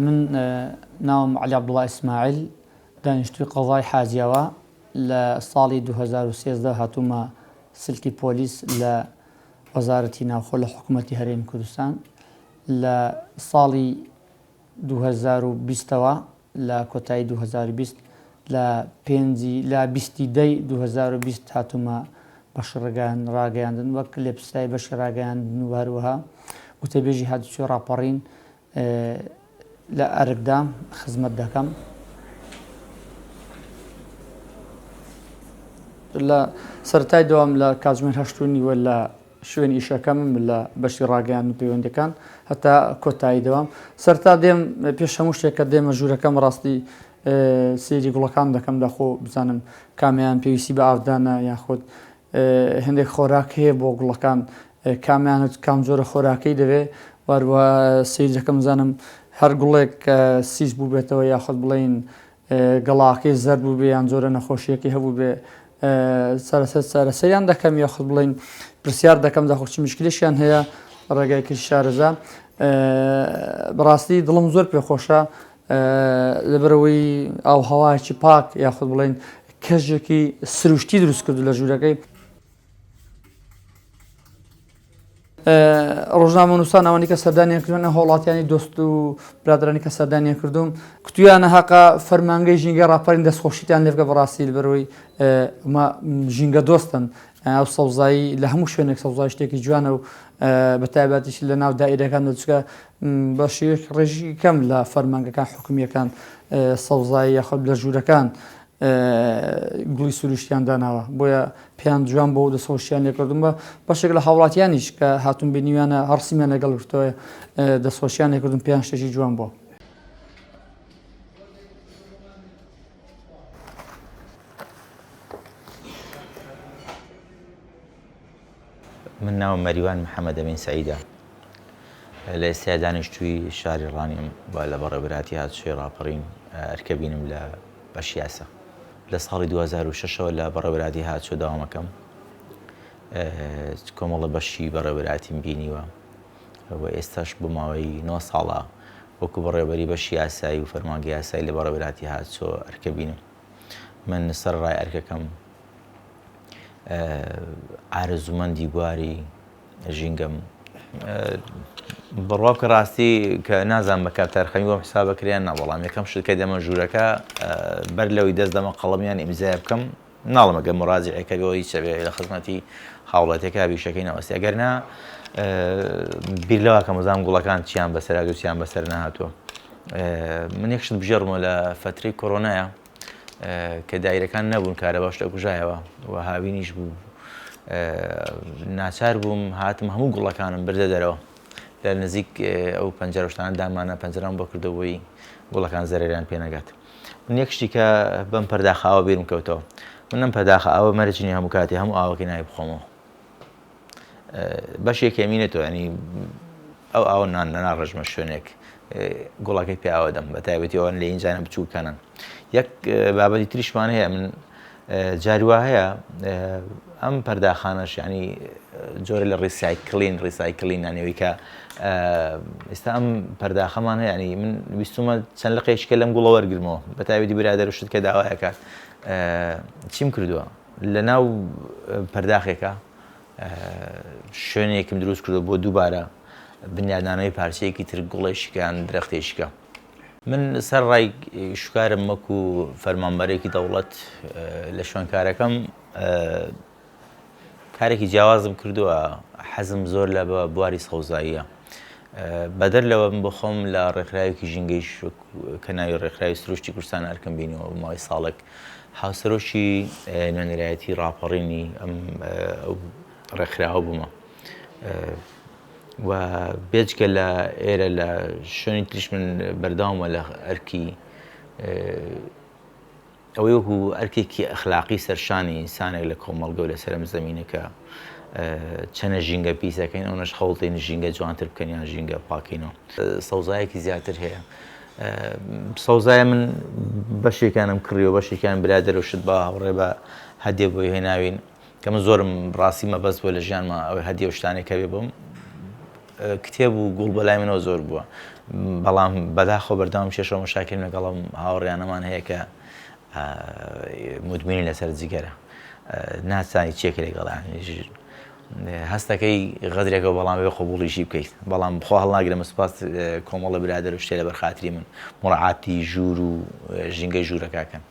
من ناوم علي عبد الله إسماعيل دانشتوی قضای حاجیەوە لە ساڵی 2013 هاتوومە سلکی پۆلیس لە وەزارەتی ناوخۆ لە حکوومەتی هەرێمی کوردستان لە ساڵی 2020ەوە لە کۆتایی 2020 لە 2020 هاتوومە بەشی ڕاگەیاندن وەک لێپستای بەشی ڕاگەیاندن و هەروەها وتەبێژی هاتوچۆ ڕاپەڕین لە ئەرکدا خزمەت دەکەم. لە سەرەتای دەوام لە کاتژمێر 8 نیوە لە شوێنی ئیشەکەمم لە بەشی ڕاگەیاندن و پەیوەندیەکان هەتا کۆتایی دەوام. سەرەتا دێم پێش هەموو شتێکە دێمە ژوورەکەم ڕاستی سێری گوڵەکان دەکەم دەخۆ بزانم کامیان پێویستی بە ئاودانە یاخود هەندێک خۆراک هەیە بۆ گوڵەکان کامیانت کام جۆرە خۆراکەی دەوێ وەروە سیر دەکەم بزانم هەر گوڵێک سیس بوو بێتەوە یاخود بڵێن گەڵاکەی زەرد بوو بێ یان جۆرە نەخۆشیەکی هەبوو بێ سەرسەریان دەکەم یاخود بڵێن پرسیار دەکەم داخۆچی مشکلێکیان هەیە ڕێگای کردی شارەزا. بەڕاستی دڵم زۆر پێخۆشە لەبەرەوەی ئاوهەوایەکی پاک یاخود بڵێن کەژێکی سروشتی دروست کردو لە ژوورەکەی. ڕۆژنامە نووسان ئەوانی کە سەردانیان کردوونە هۆڵاتیانی دۆست و برادرانی کە سەردانیان کردوم کتویانە هەقا فەرمانگەی ژینگە ڕاپەرین دەستخۆشییان لێ بکە بەڕاستی لەبەرەوەی ژینگە دۆستن ئەو سەوزایی لە هەموو شوێنێک سەوزای شتێکی جوانە و بەتایبەتیش لە ناو دائیرەکان دەچکە بەشێک ڕێژی کەم لە فەرمانگەکان حکومیەکان سەوزایی یاخود لە ژوورەکان گوڵی سروشتیان داناوە بۆیە پێیان جوان بۆ دەسەوشیان لێکردم بە بەشێک لە هاوڵاتیانیش کە هاتوون بینیوانە هەرسیمیان لەگەڵ گرتووە دەسەوشیان لێکردم پێیان شتێکی جوان بووە. من ناوم مەریوان محەممەد ئەمین سەعیدە لە ئێستا دانیشتووی شاری ڕانیم با لە بەڕێوەبەراتی هاتوچۆی ڕاپەڕین ئەرکەبینم لە بەشی یاسا. لە ساڵی 2006ەوە لە بەڕێوەبەراتی هاتوچۆ داوامەکەم کۆمەڵە بەشی بەڕێوەبەراتیم بینیوە و ئێستاش بۆ ماوەی 9 ساڵە وەکو بەڕێوەبەری بەشی یاسایی و فەرمانگەی یاسایی لە بەڕێوەبەراتی هاتوچۆ ئەرکەبینم. من سەرڕای ئەرکەکەم ئارەزومەندی بواری ژینگەم بڕوا بکە ڕاستی کە نازانم بە کاتارخەمی بۆم حساب بکریان نا بەڵام یەکەم شت کە دەمە ژوورەکە بەر لەوەی دەست دەمە قەڵەمیان ئیمزای بکەم ناڵم ئەگەر مڕاجعەکەەوە هیچ شەوێ لە خزمەتی هاوڵاتیەکە بیشەکەی نەوەستی ئەگەرنا بیر لەوە کە مەزانم گوڵەکان چیان بەسەرا دووچیان بەسەر نەهاتووە. من یەک شت بژێڕمەوە لە فەترەی کۆڕۆنایە کە دایرەکان نەبوون کارە باشتە کوژایەوە و هاوینیش بوو ناچار بووم هاتم هەموو گوڵەکانم بردە دەرەوە لە نزیک ئەو پەنجەرەشتانە دامانە پەنجەرەم بۆ کردەوەی گوڵەکان زەرێریان پێ نەگات. من یەک شتی کە بەم پەرداخەوە بیرم کەوتەوە من ئەم پەرداخە ئەوە مەرجنی هەموو کاتی هەموو ئاوەکەی ناوی بخۆمەوە بەشێک یەمینێتەوە ینی ئەو ئاوە ناڕژمە شوێنێک گوڵەکەی پێ ئاوە دەم بە تایبەتی ئەوان لە ئینجانە بچووکانن. یەک بابەتی تریشمان هەیە من جاریوا هەیە ئەم پەرداخانەش ینی جۆرە لە ڕیسایکلین نانەوەی کە ئێستا ئەم پەرداخەمان هەیە ینی من ویستومە چەند لەقەیەکە لەم گوڵە وەرگرمەوە بە تایبەتی برادەر و شت کە داوایەکات چیم کردووە لە ناو پەرداخێکە شوێنێکم دروست کردو بۆ دووبارە بنیادانەوەی پارچەیەکی تر گوڵێشکان درەختێشکە. من سەر ڕای شوکارم وەکو فەرمانبەرێکی دەوڵەت لە شوێنکارەکەم کارێکی جیاوازم کردووە حەزم زۆر لە بواری سەوزاییە بەدەر لەوە بۆ خۆم لە ڕێکخراوێکی ژینگەی کە ناوی ڕێکخراوی سروشتی کوردستان ئەرکەم بینیەوە ماوەی ساڵێک هاوسەرۆشی نوێنەرایەتی ڕاپەڕینی ئەم ڕێکخراوە بوومە و بێجگە لە ئێرە لە شوێنی تریش من بەرداومە لە ئەرکی ئەوەی وەکو ئەرکێکی ئەخلاقی سەرشانی ئینسانێک لە کۆمەڵگە و لە سەرم زەمینەکە چەنە ژینگە پیسەکەین ئەوەش خەوڵتین ژینگە جوانتر بکەن یان ژینگە پاکەینەوە. سەوزایەکی زیاتر هەیە سەوزایە من بەشێکانم کڕیەوە بەشێکیان برادەر و شت بە هەوڕێ بە هەدیە بۆی هێناوین کە من زۆرم ڕاستی مەبەست بۆ لە ژیانمە ئەوەی هەدیە و شتانێک کەوێ بم کتێب و گوڵ بەلای منەوە زۆر بووە بەڵام بەداخۆ بەردەوام شێشەوە مشاکل لەگەڵم هاوڕێیانەمان هەیە کە مدمنی لەسەر جگەرە ناسانی چێکە لەگەڵیان هەستەکەی غەدرێکەوە بەڵام بێ قبوڵیشی بکەیت بەڵام بخوا هەڵناگرم سوپاس کۆمەڵە برادر و شتێ لە بەرخاتری من مڕعاتی ژوور و ژینگەی ژوورەکەکەن